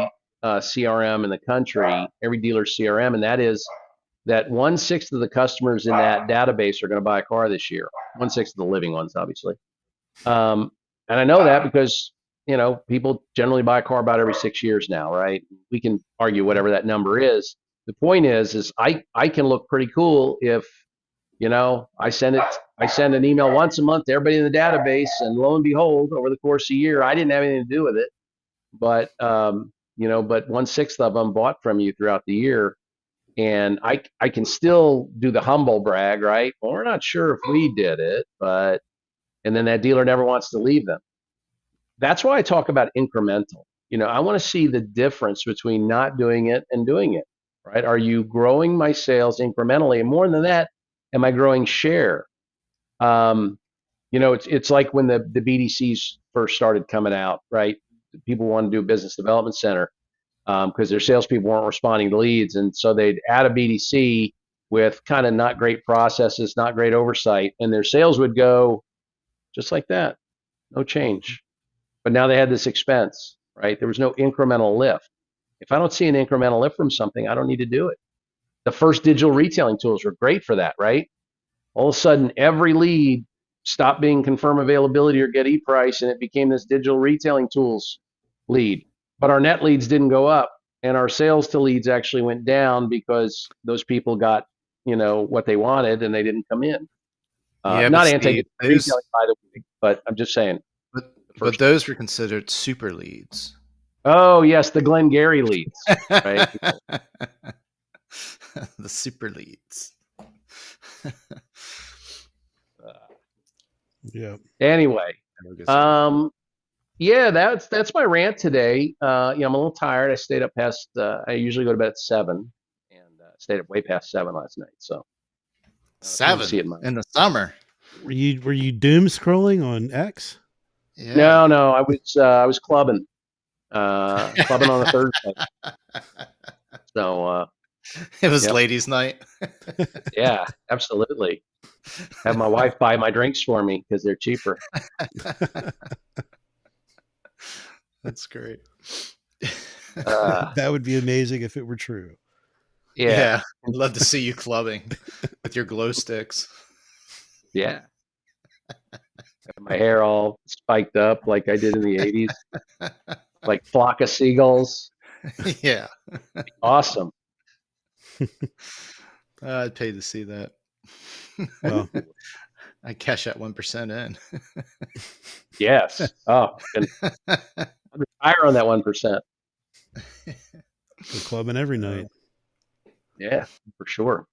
CRM in the country, every dealer CRM, and that is that 1/6 of the customers in that database are going to buy a car this year. 1/6 of the living ones, obviously. Um, and I know that because people generally buy a car about every 6 years now, right? We can argue Yep. whatever that number is. The point is I can look pretty cool if I send an email once a month to everybody in the database, and lo and behold, over the course of a year, I didn't have anything to do with it, but but 1/6 of them bought from you throughout the year, and I can still do the humble brag, right? Well, we're not sure if we did it, but and then that dealer never wants to leave them. That's why I talk about incremental. I want to see the difference between not doing it and doing it. Right? Are you growing my sales incrementally, and more than that, am I growing share? It's like when the BDCs first started coming out, right? People wanted to do a business development center because their salespeople weren't responding to leads. And so they'd add a BDC with kind of not great processes, not great oversight, and their sales would go just like that, no change. But now they had this expense, right? There was no incremental lift. If I don't see an incremental lift from something, I don't need to do it. The first digital retailing tools were great for that, right? All of a sudden, every lead stopped being confirm availability or get e-price, and it became this digital retailing tools lead. But our net leads didn't go up, and our sales to leads actually went down because those people got, what they wanted, and they didn't come in. Yeah, but Not Steve, anti-digital retailing, by the way, but I'm just saying. but those were considered super leads. Oh yes, the Glengarry leads, right? The super leads. Yeah. Anyway, yeah, that's my rant today. I'm a little tired. I stayed up past. I usually go to bed at 7, and stayed up way past 7 last night. So 7 in the summer. Were you doom scrolling on X? Yeah. No, I was clubbing on a Thursday. So it was ladies' night. Yeah, absolutely. Have my wife buy my drinks for me because they're cheaper. That's great. That would be amazing if it were true. Yeah. I'd love to see you clubbing with your glow sticks. Yeah. My hair all spiked up like I did in the 80s, like flock of seagulls. Yeah. Awesome. I'd pay to see that. Well, I cash that 1% in. Yes. Oh, I'd retire on that 1%. Go clubbing every night. Yeah, for sure.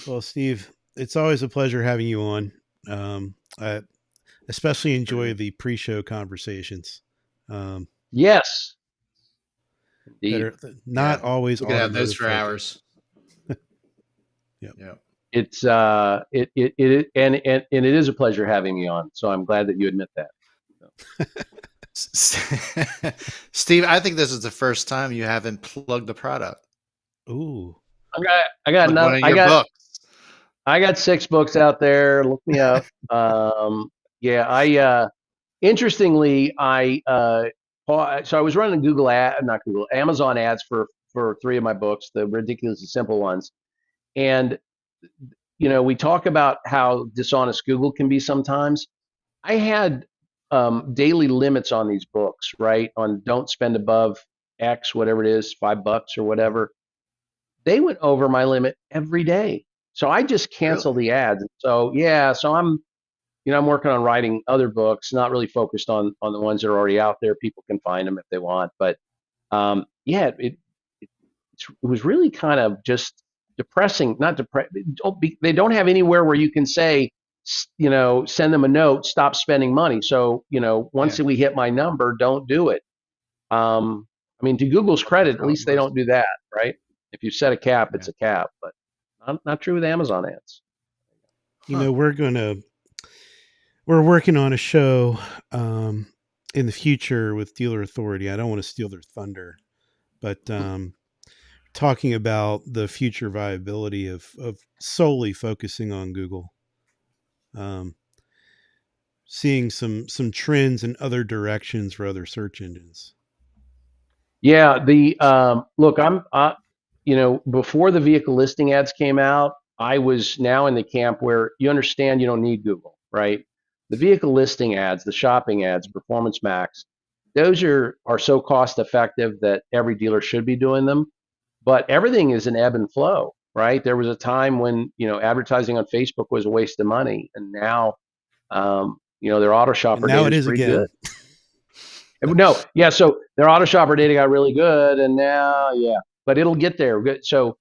Well, Steve, it's always a pleasure having you on. I especially enjoy the pre-show conversations. Yes. That are not always. We can have those for hours. Yeah. It's it is a pleasure having me on. So I'm glad that you admit that. Steve, I think this is the first time you haven't plugged the product. Ooh. I got one of your books. I got 6 books out there. Look me up. Interestingly, so I was running Amazon ads for 3 of my books, the ridiculously simple ones. And we talk about how dishonest Google can be sometimes. I had daily limits on these books, right? On don't spend above X, whatever it is, $5 or whatever. They went over my limit every day. So I just canceled the ads. So I'm working on writing other books, not really focused on the ones that are already out there. People can find them if they want. But it was really kind of just depressing. Not depressing. They don't have anywhere where you can say, send them a note, stop spending money. So once we hit my number, don't do it. To Google's credit, at least they don't do that, right? If you set a cap, it's a cap. But not true with Amazon ads. We're working on a show in the future with Dealer Authority. I don't want to steal their thunder, but talking about the future viability of solely focusing on Google. Seeing some trends in other directions for other search engines. Yeah, look, before the vehicle listing ads came out, I was now in the camp where you understand you don't need Google, right? The vehicle listing ads, the shopping ads, Performance Max, those are so cost effective that every dealer should be doing them. But everything is an ebb and flow, right? There was a time when advertising on Facebook was a waste of money, and now their auto shopper data is pretty good. No, yeah. So their auto shopper data got really good, and now, but it'll get there. So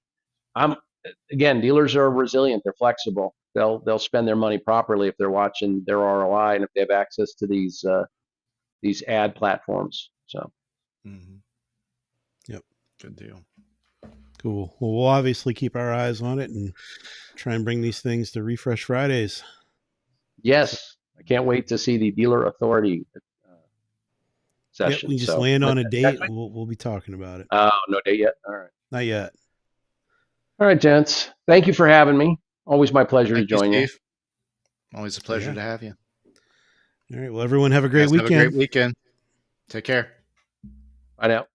dealers are resilient. They're flexible. They'll spend their money properly if they're watching their ROI and if they have access to these ad platforms. So, Yep, good deal. Cool. Well, we'll obviously keep our eyes on it and try and bring these things to Refresh Fridays. Yes. I can't wait to see the dealer authority session. we just So land on a next date. week? We'll be talking about it. No date yet. All right. Not yet. All right, gents. Thank you for having me. Always my pleasure to Thank you, join you. Steve. Always a pleasure to have you. All right. Well, everyone have a You great guys have a weekend. great weekend. Take care. Bye now.